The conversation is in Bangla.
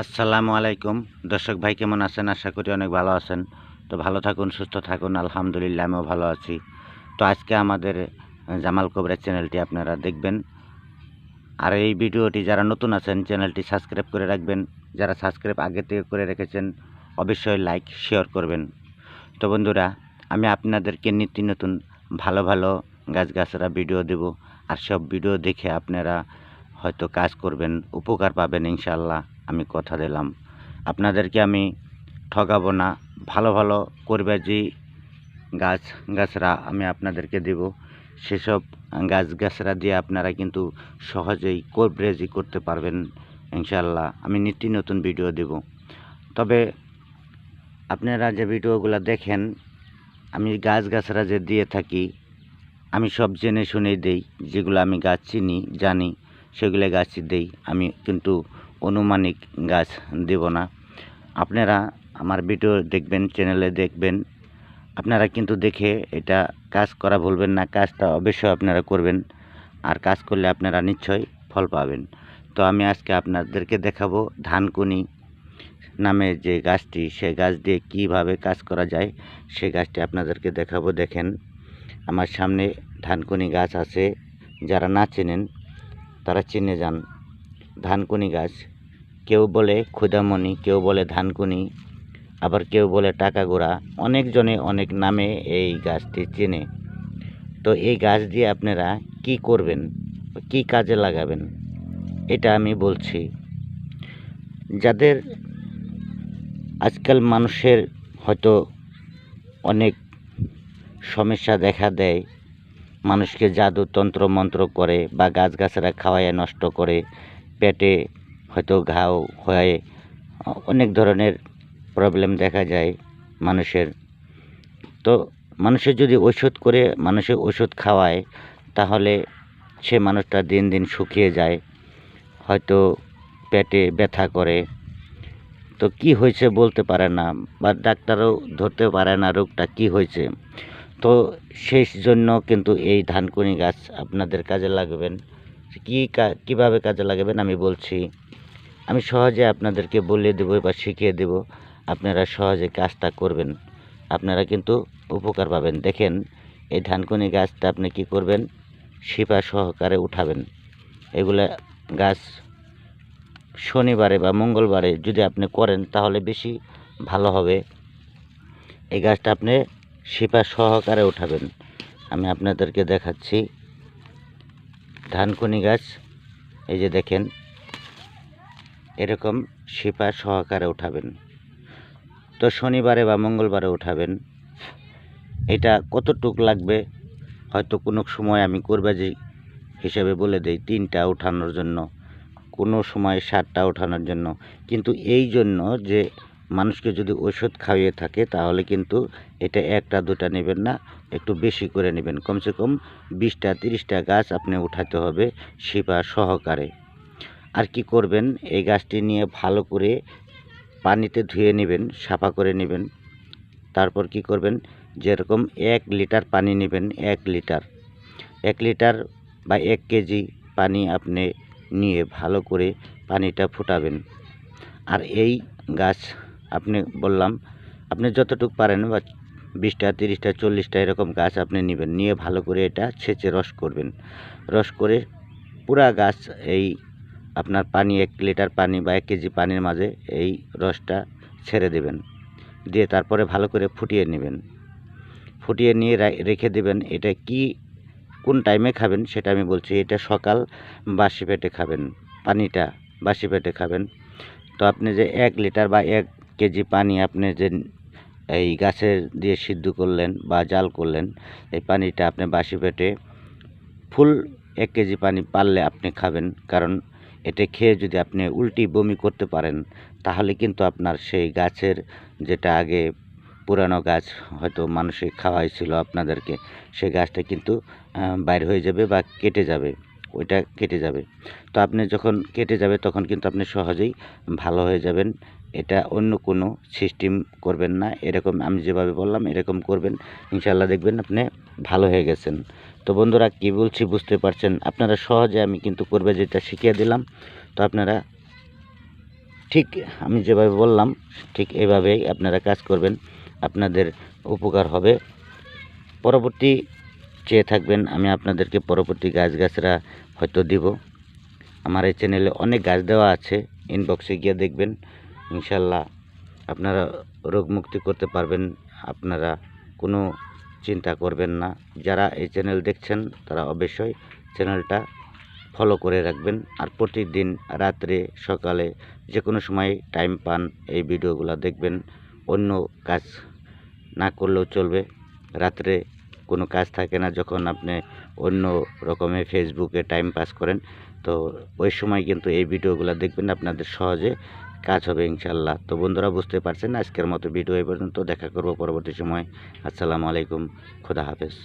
আসসালামু আলাইকুম দর্শক ভাই, কেমন আছেন? আশা করি অনেক ভালো আছেন। তো ভালো থাকুন, সুস্থ থাকুন। আলহামদুলিল্লাহ আমিও ভালো আছি। তো আজকে আমাদের জামাল কবিরের চ্যানেলটি আপনারা দেখবেন। আর এই ভিডিওটি যারা নতুন আছেন চ্যানেলটি সাবস্ক্রাইব করে রাখবেন। যারা সাবস্ক্রাইব আগে থেকে করে রেখেছেন অবশ্যই লাইক শেয়ার করবেন। তো বন্ধুরা, আমি আপনাদেরকে নিত্য নতুন ভালো ভালো গাছগাছরা ভিডিও দেব। আর সব ভিডিও দেখে আপনারা হয়তো কাজ করবেন, উপকার পাবেন ইনশাআল্লাহ। আমি কথা দিলাম আপনাদেরকে, আমি ঠকাবো না। ভালো ভালো করবেজি গাছগাছরা আমি আপনাদেরকে দেব। সেসব গাছগাছরা দিয়ে আপনারা কিন্তু সহজেই কভারেজি করতে পারবেন ইনশাআল্লাহ। আমি নিত্য নতুন ভিডিও দেব। তবে আপনারা যে ভিডিওগুলো দেখেন, আমি গাছগাছরা যে দিয়ে থাকি, আমি সব জেনে শুনেই দেই। যেগুলো আমি গাছ চিনি জানি সেগুলো গাছই দেই। আমি কিন্তু অনুমানিক গাছ দেব না। আপনারা আমার ভিডিও দেখবেন, চ্যানেলে দেখবেন, আপনারা কিন্তু দেখে এটা কাজ করা ভুলবেন না। কাজটা অবশ্যই আপনারা করবেন, আর কাজ করলে আপনারা নিশ্চয়ই ফল পাবেন। তো আমি আজকে আপনাদেরকে দেখাবো ধানকুনি নামে যে গাছটি, সেই গাছ দিয়ে কীভাবে কাজ করা যায় সেই গাছটি আপনাদেরকে দেখাবো। দেখেন আমার সামনে ধানকুনি গাছ আছে। যারা না চেনেন তারা চিনে যান। ধানকুনি গাছ, কেউ বলে ক্ষুদামণি, কেউ বলে ধানকুনি, আবার কেউ বলে টাকাগোড়া। অনেকজনে অনেক নামে এই গাছটি চেনে। তো এই গাছ দিয়ে আপনারা কি করবেন, কি কাজে লাগাবেন, এটা আমি বলছি। যাদের আজকাল মানুষের হয়তো অনেক সমস্যা দেখা দেয়, মানুষকে জাদু তন্ত্র মন্ত্র করে বা গাছগাছরা খাওয়াইয়া নষ্ট করে, পেটে হয়তো ঘাও হয়ে অনেক ধরনের প্রবলেম দেখা যায় মানুষের। তো মানুষের যদি ওষুধ করে মানুষের ওষুধ খাওয়ায়, তাহলে সে মানুষটা দিন দিন শুকিয়ে যায়, হয়তো পেটে ব্যথা করে। তো কি হয়েছে বলতে পারে না, বা ডাক্তারও ধরতে পারে না রোগটা কি হয়েছে। তো সেই জন্য কিন্তু এই ধানকুনি গাছ আপনাদের কাজে লাগবেন। কীভাবে কাজে লাগাবেন আমি বলছি। আমি সহজে আপনাদেরকে বলে দেবো বা শিখিয়ে দেব, আপনারা সহজে কাজটা করবেন, আপনারা কিন্তু উপকার পাবেন। দেখেন এই ধানকুনি গাছটা আপনি কি করবেন, শিপা সহকারে উঠাবেন। এগুলা গাছ শনিবারে বা মঙ্গলবারে যদি আপনি করেন তাহলে বেশি ভালো হবে। এই গাছটা আপনি শিপা সহকারে উঠাবেন। আমি আপনাদেরকে দেখাচ্ছি ধানকুনি গাছ। এই যে দেখেন, এরকম শিপা সহকারে উঠাবেন। তো শনিবারে বা মঙ্গলবারে উঠাবেন। এটা কতটুক লাগবে, হয়তো কোনো সময় আমি কোরবাজি হিসেবে বলে দেই 3টা উঠানোর জন্য, কোনো সময় 7টা ওঠানোর জন্য। কিন্তু এই জন্য যে মানুষকে যদি ওষুধ খাইয়ে থাকে, তাহলে কিন্তু এটা 1টা 2টা নেবেন না, একটু বেশি করে নেবেন। কমসে কম 20টা 30টা গাছ আপনি উঠাতে হবে শিপা সহকারে। আর কি করবেন, এই গাছটি নিয়ে ভালো করে পানিতে ধুয়ে নেবেন, সাফা করে নেবেন। তারপর কি করবেন, যেরকম 1 লিটার পানি নেবেন, 1 লিটার বা 1 কেজি পানি আপনি নিয়ে ভালো করে পানিটা ফুটাবেন। আর এই গাছ আপনি বললাম, আপনি যতটুকু পারেন, বা 20টা 30টা 40টা এরকম গাছ আপনি নেবেন, নিয়ে ভালো করে এটা ছেঁচে রস করবেন। রস করে পুরা গাছ এই আপনার পানি 1 লিটার পানি বা 1 কেজি পানির মাঝে এই রসটা ছেড়ে দেবেন। দিয়ে তারপরে ভালো করে ফুটিয়ে নেবেন। ফুটিয়ে নিয়ে রেখে দেবেন। এটা কোন টাইমে খাবেন সেটা আমি বলছি। এটা সকাল বাসি পেটে খাবেন, পানিটা বাসি পেটে খাবেন। তো আপনি যে 1 লিটার বা 1 কেজি পানি আপনি যে এই গাছের দিয়ে সিদ্ধ করলেন বা জাল করলেন, এই পানিটা আপনি বাসি পেটে ফুল 1 কেজি পানি পারলে আপনি খাবেন। কারণ এটা খেয়ে যদি আপনি উল্টি বমি করতে পারেন, তাহলে কিন্তু আপনার সেই গাছের, যেটা আগে পুরানো গাছ হয়তো মানুষে খাওয়াইছিল আপনাদেরকে, সেই গাছটা কিন্তু বাইর হয়ে যাবে বা কেটে যাবে, ওইটা কেটে যাবে। তো আপনি যখন কেটে যাবে তখন কিন্তু আপনি সহজেই ভালো হয়ে যাবেন। এটা অন্য কোনো সিস্টেম করবেন না, এরকম আমি যেভাবে বললাম এরকম করবেন, ইনশাআল্লাহ দেখবেন আপনি ভালো হয়ে গেছেন। তো বন্ধুরা, কি বলছি বুঝতে পারছেন? আপনারা সহজে আমি কিন্তু করবে যেটা শিখিয়ে দিলাম। তো আপনারা ঠিক আমি যেভাবে বললাম ঠিক এভাবেই আপনারা কাজ করবেন, আপনাদের উপকার হবে। পরবর্তী চেয়ে থাকবেন আমি আপনাদেরকে পরবর্তী গাছগাছরা হয়তো দিব। আমার এই চ্যানেলে অনেক গাছ দেওয়া আছে, ইনবক্সে গিয়ে দেখবেন। ইনশাল্লাহ আপনারা রোগমুক্তি করতে পারবেন। আপনারা কোনো চিন্তা করবেন না। যারা এই চ্যানেল দেখছেন তারা অবশ্যই চ্যানেলটা ফলো করে রাখবেন। আর প্রতিদিন রাত্রে সকালে যে কোনো সময় টাইম পান এই ভিডিওগুলো দেখবেন। অন্য কাজ না করলেও চলবে। রাত্রে কোনো কাজ থাকে না, যখন আপনি অন্য রকমের ফেসবুকে টাইম পাস করেন, তো ওই সময় কিন্তু এই ভিডিওগুলো দেখবেন, আপনাদের সহজে কাজ হবে ইনশাল্লাহ। তো বন্ধুরা বুঝতে পারছেন, আজকের মতো ভিডিও এই পর্যন্ত। দেখা করব পরবর্তী সময়। আসসালামু আলাইকুম, খোদা হাফেজ।